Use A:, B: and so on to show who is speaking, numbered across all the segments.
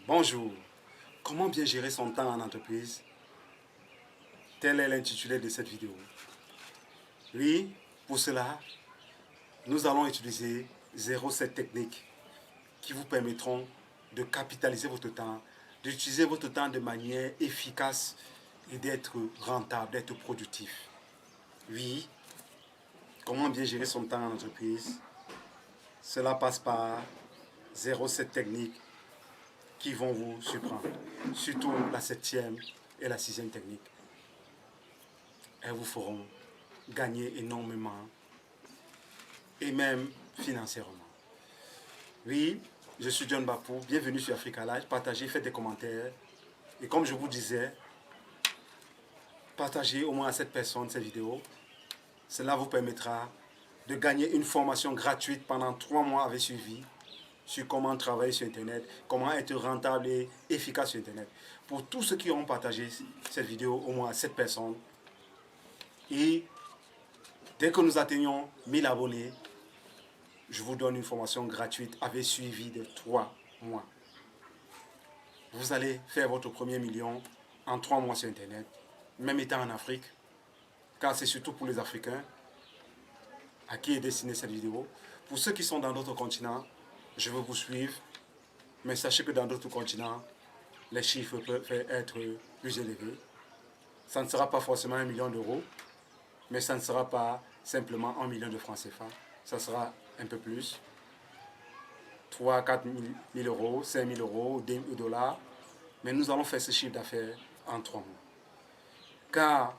A: Bonjour, comment bien gérer son temps en entreprise? Tel est l'intitulé de cette vidéo. Oui, pour cela, nous allons utiliser 07 techniques qui vous permettront de capitaliser votre temps, d'utiliser votre temps de manière efficace et d'être rentable, d'être productif. Oui, comment bien gérer son temps en entreprise? Cela passe par 07 techniques qui vont vous surprendre, surtout la 7e et la 6e technique. Elles vous feront gagner énormément et même financièrement. Oui, je suis John Bapou, bienvenue sur Africa Live, partagez, faites des commentaires et comme je vous disais, partagez au moins à 7 personnes cette vidéo. Cela vous permettra de gagner une formation gratuite pendant 3 mois avec suivi sur comment travailler sur Internet, comment être rentable et efficace sur Internet. Pour tous ceux qui auront partagé cette vidéo au moins à 7 personnes, et dès que nous atteignons 1000 abonnés, je vous donne une formation gratuite avec suivi de 3 mois. Vous allez faire votre premier million en 3 mois sur Internet, même étant en Afrique, car c'est surtout pour les Africains à qui est destinée cette vidéo. Pour ceux qui sont dans d'autres continents, je veux vous suivre, mais sachez que dans d'autres continents, les chiffres peuvent être plus élevés. Ça ne sera pas forcément 1 million d'euros, mais ça ne sera pas simplement 1 million de francs CFA. Ça sera un peu plus. 3 4 000 euros, 5 000 euros, ou dollars. Mais nous allons faire ce chiffre d'affaires en 3 mois. Car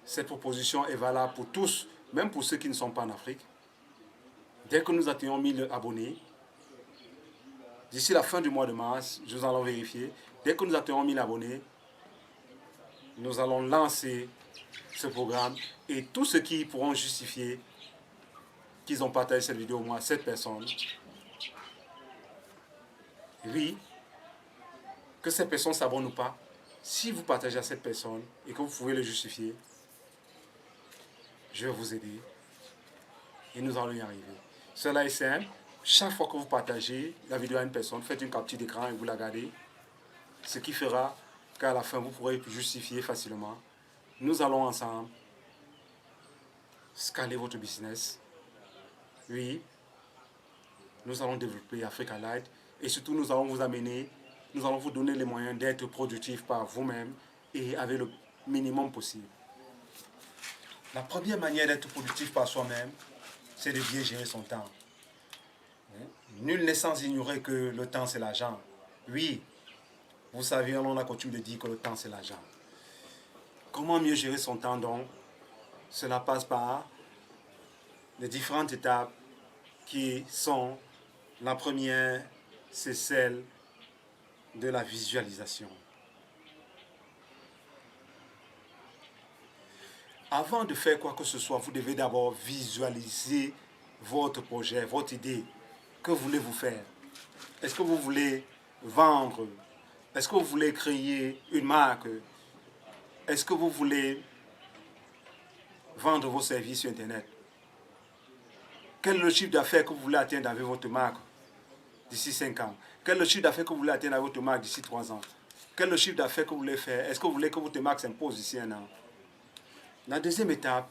A: cette proposition est valable pour tous, même pour ceux qui ne sont pas en Afrique. Dès que nous atteignons 1000 abonnés, d'ici la fin du mois de mars, nous allons vérifier. Dès que nous atteignons 1000 abonnés, nous allons lancer ce programme et tous ceux qui pourront justifier qu'ils ont partagé cette vidéo au moins à 7 personnes, oui, que cette personne s'abonne ou pas, si vous partagez à cette personne et que vous pouvez le justifier, je vais vous aider et nous allons y arriver. Cela est simple. Chaque fois que vous partagez la vidéo à une personne, faites une capture d'écran et vous la gardez. Ce qui fera qu'à la fin, vous pourrez justifier facilement. Nous allons ensemble scaler votre business. Oui, nous allons développer Africa Light et surtout nous allons vous amener, nous allons vous donner les moyens d'être productif par vous-même et avec le minimum possible. La première manière d'être productif par soi-même, c'est de bien gérer son temps. Nul n'est sans ignorer que le temps c'est l'argent. Oui, vous savez, on a coutume de dire que le temps c'est l'argent. Comment mieux gérer son temps donc? Cela passe par les différentes étapes qui sont, la première, c'est celle de la visualisation. Avant de faire quoi que ce soit, vous devez d'abord visualiser votre projet, votre idée. Que voulez-vous faire? Est-ce que vous voulez vendre? Est-ce que vous voulez créer une marque? Est-ce que vous voulez vendre vos services sur Internet? Quel est le chiffre d'affaires que vous voulez atteindre avec votre marque d'ici 5 ans? Quel est le chiffre d'affaires que vous voulez atteindre avec votre marque d'ici 3 ans? Quel est le chiffre d'affaires que vous voulez faire? Est-ce que vous voulez que votre marque s'impose d'ici 1 an? La deuxième étape,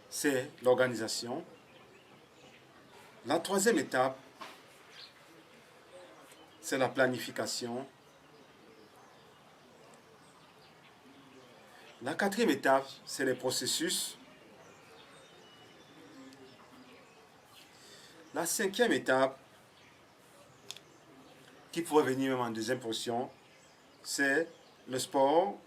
A: c'est l'organisation. La troisième étape, c'est la planification. La quatrième étape, c'est les processus. La cinquième étape, qui pourrait venir même en deuxième position, c'est le sport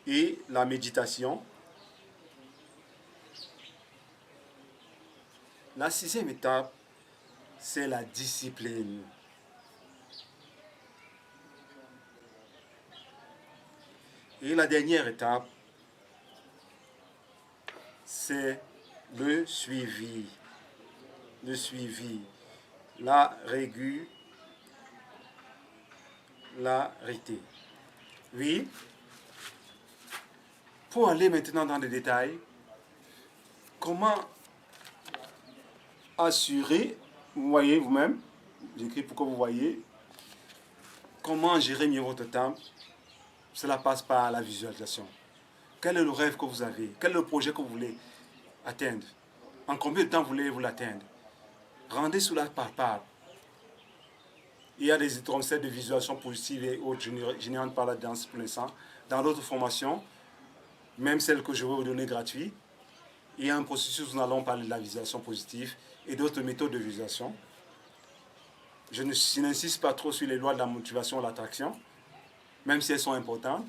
A: et la méditation. La sixième étape, c'est la discipline. Et la dernière étape, c'est le suivi. Le suivi, la régularité. Oui. Pour aller maintenant dans les détails, comment assurer, vous voyez vous-même, J'écris pour que vous voyez comment gérer mieux votre temps. Cela passe par la visualisation. Quel est le rêve que vous avez? Quel est le projet que vous voulez atteindre? En combien de temps voulez-vous l'atteindre? Rendez cela palpable. Il y a des concepts de visualisation positive et autres. Je n'en parle pas pour l'instant. Dans d'autres formations, même celle que je vais vous donner gratuite, il y a un processus où nous allons parler de la visualisation positive et d'autres méthodes de visualisation. Je n'insiste pas trop sur les lois de la motivation et de l'attraction, même si elles sont importantes,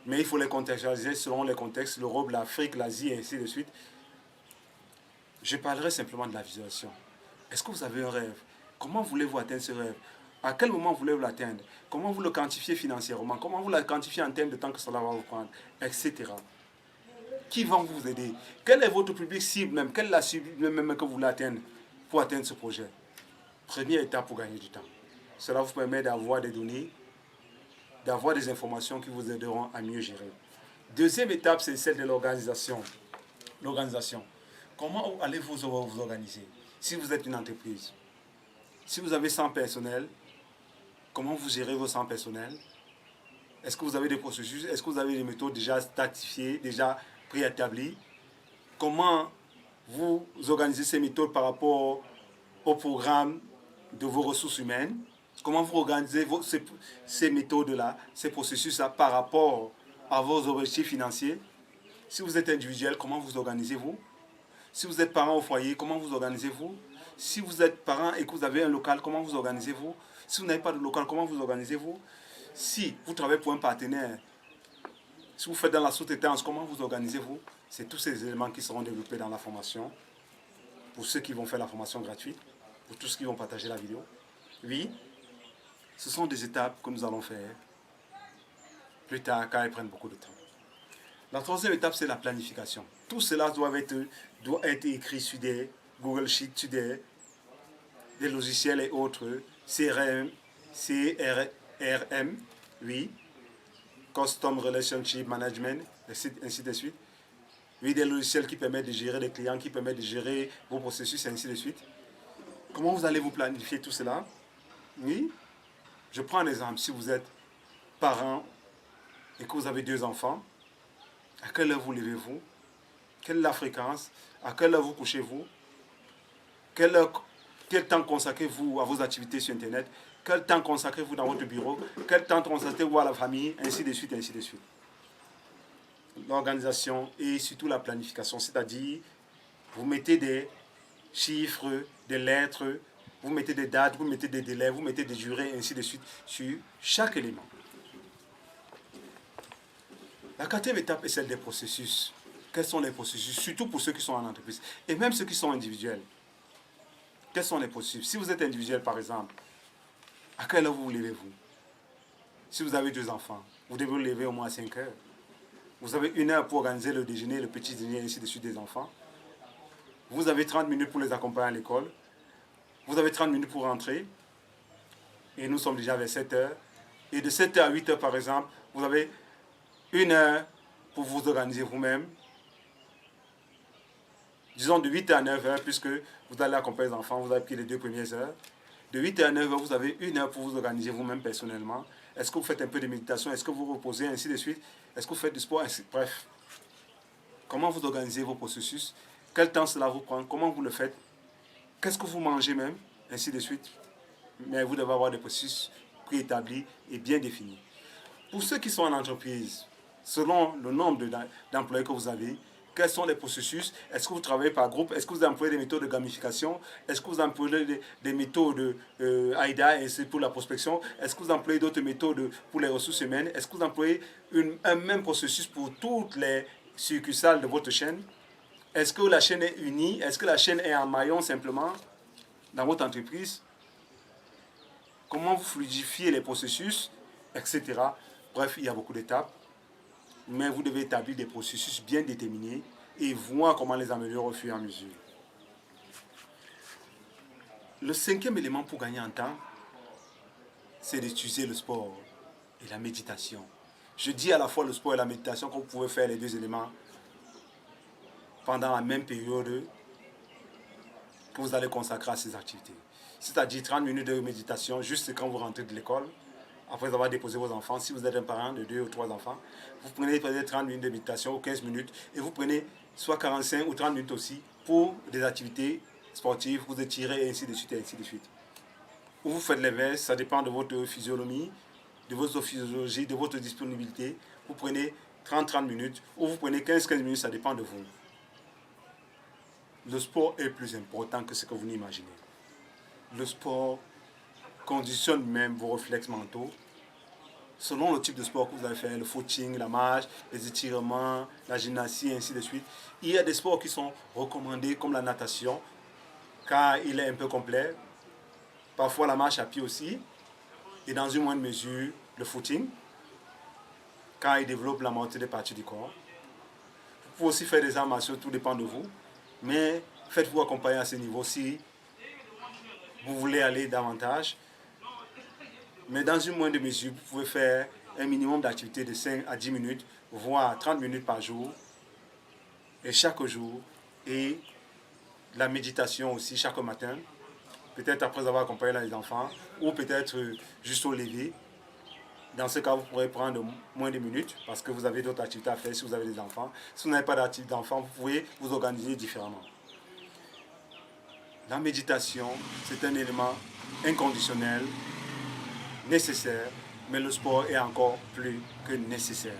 A: mais il faut les contextualiser selon les contextes, l'Europe, l'Afrique, l'Asie et ainsi de suite. Je parlerai simplement de la visualisation. Est-ce que vous avez un rêve? Comment voulez-vous atteindre ce rêve? À quel moment voulez-vous l'atteindre? Comment vous le quantifiez financièrement? Comment vous le quantifiez en termes de temps que cela va vous prendre? Etc. Qui vont vous aider? Quel est votre public cible même? Quelle est la cible même que vous voulez atteindre pour atteindre ce projet? Première étape pour gagner du temps. Cela vous permet d'avoir des données, d'avoir des informations qui vous aideront à mieux gérer. Deuxième étape, c'est celle de l'organisation. L'organisation. Comment allez-vous vous organiser? Si vous êtes une entreprise, si vous avez 100 personnels, comment vous gérez vos 100 personnels? Est-ce que vous avez des processus? Est-ce que vous avez des méthodes déjà statifiées, déjà préétablies? Comment vous organisez ces méthodes par rapport au programme de vos ressources humaines? Comment vous organisez ces méthodes-là, ces processus-là par rapport à vos objectifs financiers? Si vous êtes individuel, comment vous organisez-vous? Si vous êtes parent au foyer, comment vous organisez-vous? Si vous êtes parent et que vous avez un local, comment vous organisez-vous? Si vous n'avez pas de local, comment vous organisez-vous? Si vous travaillez pour un partenaire, si vous faites dans la sous-traitance, comment vous organisez-vous? C'est tous ces éléments qui seront développés dans la formation. Pour ceux qui vont faire la formation gratuite, pour tous ceux qui vont partager la vidéo. Oui, ce sont des étapes que nous allons faire plus tard, car elles prennent beaucoup de temps. La troisième étape, c'est la planification. Tout cela doit être écrit sur des Google Sheets, sur des logiciels et autres, CRM, oui, Custom Relationship Management, ainsi de suite. Oui, des logiciels qui permettent de gérer les clients, qui permettent de gérer vos processus, et ainsi de suite. Comment vous allez vous planifier tout cela? Oui, je prends un exemple. Si vous êtes parent et que vous avez 2 enfants, à quelle heure vous levez-vous? Quelle est la fréquence? À quelle heure vous couchez-vous? Quel temps consacrez-vous à vos activités sur Internet? Quel temps consacrez-vous dans votre bureau? Quel temps consacrez-vous à la famille? Ainsi de suite, ainsi de suite. L'organisation et surtout la planification, c'est-à-dire vous mettez des chiffres, des lettres, vous mettez des dates, vous mettez des délais, vous mettez des durées, ainsi de suite, sur chaque élément. La quatrième étape est celle des processus. Quels sont les processus? Surtout pour ceux qui sont en entreprise. Et même ceux qui sont individuels. Quels sont les processus? Si vous êtes individuel, par exemple, à quelle heure vous levez-vous? Si vous avez 2 enfants, vous devez vous lever au moins à 5 heures. Vous avez 1 heure pour organiser le déjeuner, le petit déjeuner, ainsi de suite des enfants. Vous avez 30 minutes pour les accompagner à l'école. Vous avez 30 minutes pour rentrer. Et nous sommes déjà vers 7 heures. Et de 7 heures à 8 heures, par exemple, vous avez 1 heure pour vous organiser vous-même. Disons de 8 heures à 9 heures, puisque vous allez accompagner les enfants, vous avez pris les 2 premières heures. De 8 heures à 9 heures, vous avez 1 heure pour vous organiser vous-même personnellement. Est-ce que vous faites un peu de méditation? Est-ce que vous reposez? Ainsi de suite. Est-ce que vous faites du sport? Bref. Comment vous organisez vos processus? Quel temps cela vous prend? Comment vous le faites? Qu'est-ce que vous mangez même? Ainsi de suite. Mais vous devez avoir des processus préétablis et bien définis. Pour ceux qui sont en entreprise, selon le nombre d'employés que vous avez, quels sont les processus? Est-ce que vous travaillez par groupe? Est-ce que vous employez des méthodes de gamification? Est-ce que vous employez des méthodes AIDA et c'est pour la prospection? Est-ce que vous employez d'autres méthodes pour les ressources humaines? Est-ce que vous employez un même processus pour toutes les succursales de votre chaîne? Est-ce que la chaîne est unie? Est-ce que la chaîne est en maillon simplement dans votre entreprise? Comment vous fluidifiez les processus, etc. Bref, il y a beaucoup d'étapes. Mais vous devez établir des processus bien déterminés et voir comment les améliorer au fur et à mesure. Le 5e élément pour gagner en temps, c'est d'utiliser le sport et la méditation. Je dis à la fois le sport et la méditation qu'on pouvait faire les 2 éléments pendant la même période que vous allez consacrer à ces activités. C'est-à-dire 30 minutes de méditation juste quand vous rentrez de l'école, après avoir déposé vos enfants. Si vous êtes un parent de 2 ou 3 enfants, vous prenez peut-être 30 minutes de méditation ou 15 minutes et vous prenez soit 45 ou 30 minutes aussi pour des activités sportives, vous étirez et ainsi de suite et ainsi de suite. Ou vous faites l'inverse, ça dépend de votre physionomie, de votre physiologie, de votre disponibilité. Vous prenez 30 minutes ou vous prenez 15 minutes, ça dépend de vous. Le sport est plus important que ce que vous n'imaginez. Le sport conditionne même vos réflexes mentaux. Selon le type de sport que vous allez faire, le footing, la marche, les étirements, la gymnastique, et ainsi de suite. Il y a des sports qui sont recommandés comme la natation, car il est un peu complet. Parfois la marche à pied aussi, et dans une moindre mesure, le footing, car il développe la moitié des parties du corps. Vous pouvez aussi faire des arts martiaux, tout dépend de vous, mais faites-vous accompagner à ce niveau si vous voulez aller davantage. Mais dans une moindre mesure, vous pouvez faire un minimum d'activité de 5 à 10 minutes, voire 30 minutes par jour, et chaque jour, et la méditation aussi chaque matin, peut-être après avoir accompagné les enfants, ou peut-être juste au lever. Dans ce cas, vous pourrez prendre moins de minutes, parce que vous avez d'autres activités à faire si vous avez des enfants. Si vous n'avez pas d'activité d'enfants, vous pouvez vous organiser différemment. La méditation, c'est un élément inconditionnel, nécessaire, mais le sport est encore plus que nécessaire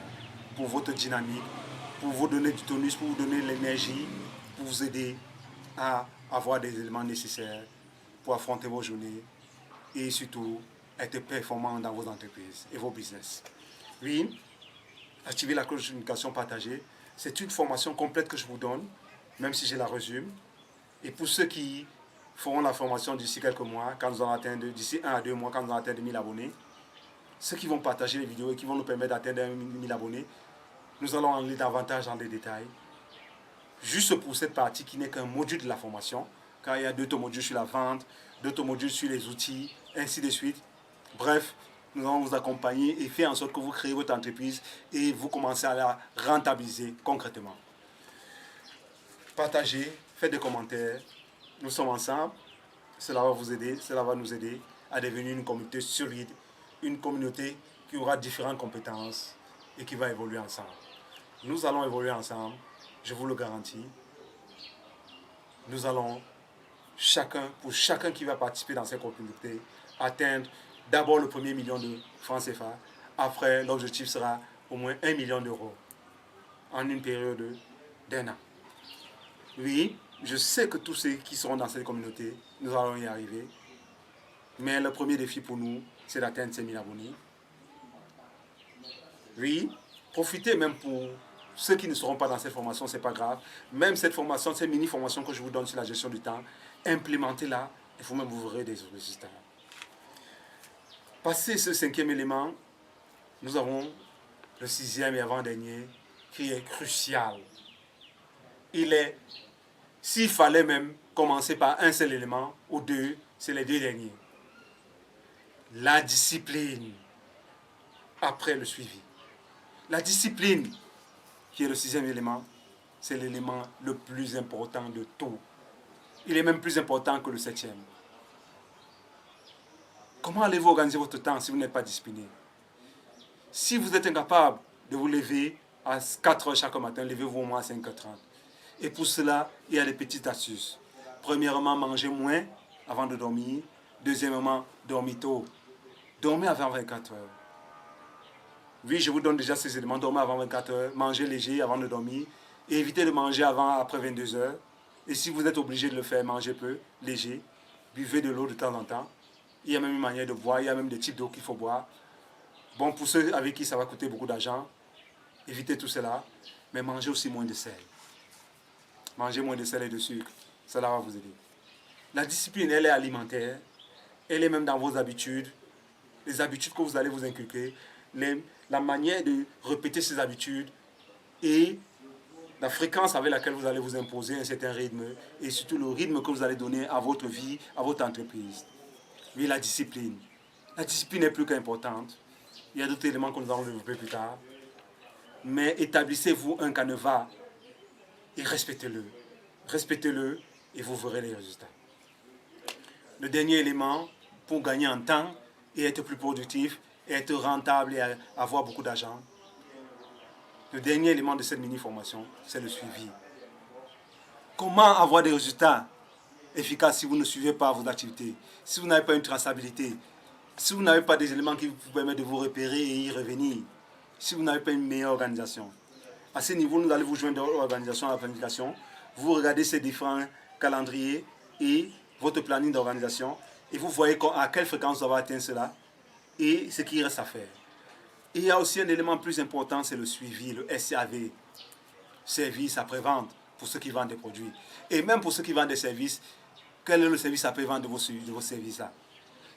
A: pour votre dynamique, pour vous donner du tonus, pour vous donner l'énergie, pour vous aider à avoir des éléments nécessaires pour affronter vos journées et surtout être performant dans vos entreprises et vos business. Oui, activer la communication partagée, c'est une formation complète que je vous donne, même si je la résume. Et pour ceux qui feront la formation d'ici quelques mois, quand nous allons atteindre, d'ici 1 à 2 mois, quand nous allons atteindre 1000 abonnés, ceux qui vont partager les vidéos et qui vont nous permettre d'atteindre 1000 abonnés, nous allons aller davantage dans les détails. Juste pour cette partie qui n'est qu'un module de la formation, car il y a d'autres modules sur la vente, d'autres modules sur les outils, ainsi de suite. Bref, nous allons vous accompagner et faire en sorte que vous créez votre entreprise et vous commencez à la rentabiliser concrètement. Partagez, faites des commentaires. Nous sommes ensemble. Cela va vous aider, cela va nous aider à devenir une communauté solide, une communauté qui aura différentes compétences et qui va évoluer ensemble. Nous allons évoluer ensemble, je vous le garantis. Nous allons, pour chacun qui va participer dans cette communauté, atteindre d'abord le premier million de francs CFA. Après, l'objectif sera au moins 1 million d'euros en une période d'1 an. Oui, je sais que tous ceux qui seront dans cette communauté, nous allons y arriver. Mais le premier défi pour nous, c'est d'atteindre 5000 abonnés. Oui, profitez même pour ceux qui ne seront pas dans cette formation, ce n'est pas grave. Même cette formation, cette mini-formation que je vous donne sur la gestion du temps, implémentez-la et vous-même vous verrez des résultats. Passé ce 5e élément, nous avons le 6e et avant-dernier qui est crucial. S'il fallait même commencer par un seul élément ou deux, c'est les 2 derniers. La discipline après le suivi. La discipline, qui est le 6e élément, c'est l'élément le plus important de tout. Il est même plus important que le 7e. Comment allez-vous organiser votre temps si vous n'êtes pas discipliné? Si vous êtes incapable de vous lever à 4 heures chaque matin, levez-vous au moins à 5h30. Et pour cela, il y a des petites astuces. Premièrement, mangez moins avant de dormir. Deuxièmement, dormez tôt. Dormez avant 24 heures. Oui, je vous donne déjà ces éléments. Dormez avant 24 heures, mangez léger avant de dormir. Et évitez de manger après 22 heures. Et si vous êtes obligé de le faire, mangez peu, léger. Buvez de l'eau de temps en temps. Il y a même une manière de boire, il y a même des types d'eau qu'il faut boire. Bon, pour ceux avec qui ça va coûter beaucoup d'argent, évitez tout cela. Mais mangez aussi moins de sel. Mangez moins de sel et de sucre. Cela va vous aider. La discipline, elle est alimentaire. Elle est même dans vos habitudes. Les habitudes que vous allez vous inculquer. La manière de répéter ces habitudes. Et la fréquence avec laquelle vous allez vous imposer un certain rythme. Et surtout le rythme que vous allez donner à votre vie, à votre entreprise. Oui, la discipline. La discipline est plus qu'importante. Il y a d'autres éléments que nous allons développer plus tard. Mais établissez-vous un canevas et respectez-le. Respectez-le et vous verrez les résultats. Le dernier élément pour gagner en temps et être plus productif, et être rentable et avoir beaucoup d'argent. Le dernier élément de cette mini-formation, c'est le suivi. Comment avoir des résultats efficaces si vous ne suivez pas vos activités, si vous n'avez pas une traçabilité, si vous n'avez pas des éléments qui vous permettent de vous repérer et y revenir, si vous n'avez pas une meilleure organisation. À ce niveau, nous allons vous joindre dans l'organisation, à la planification. Vous regardez ces différents calendriers et votre planning d'organisation et vous voyez à quelle fréquence vous avez atteint cela et ce qu'il reste à faire. Et il y a aussi un élément plus important, c'est le suivi, le SAV, service après-vente, pour ceux qui vendent des produits. Et même pour ceux qui vendent des services, quel est le service après-vente de vos services-là?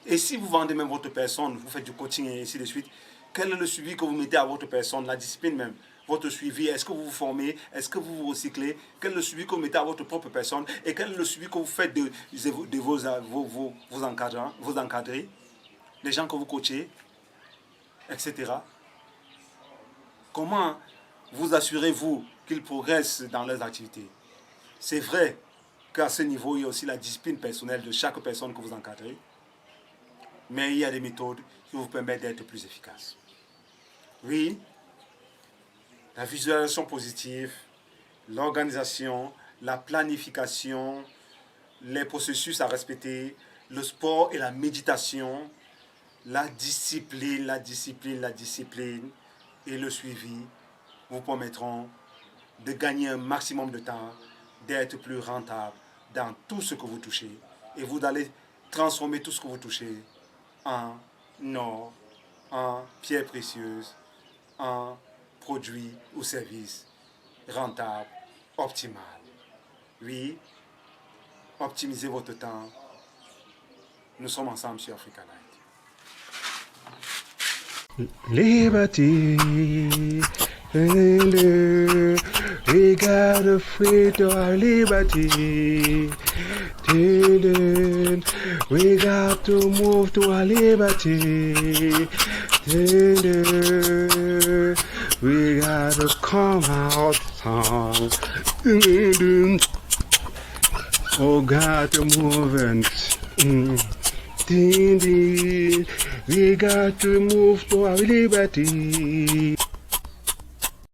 A: Et si vous vendez même votre personne, vous faites du coaching et ainsi de suite, quel est le suivi que vous mettez à votre personne, la discipline même, votre suivi, est-ce que vous vous formez, est-ce que vous vous recyclez, quel est le suivi que vous mettez à votre propre personne et quel est le suivi que vous faites de vos encadrants, vos encadrés, les gens que vous coachez, etc. Comment vous assurez-vous qu'ils progressent dans leurs activités? C'est vrai qu'à ce niveau, il y a aussi la discipline personnelle de chaque personne que vous encadrez, mais il y a des méthodes qui vous permettent d'être plus efficace. Oui, la visualisation positive, l'organisation, la planification, les processus à respecter, le sport et la méditation, la discipline et le suivi vous permettront de gagner un maximum de temps, d'être plus rentable dans tout ce que vous touchez. Et vous allez transformer tout ce que vous touchez en or, en pierres précieuses, en produits ou services rentables, optimales. Oui, optimisez votre temps. Nous sommes ensemble sur Africa Light.
B: Liberty, we gotta free to our liberty. We got to move to our liberty. We gotta come out. Oh, got to move and. We got to move to our liberty.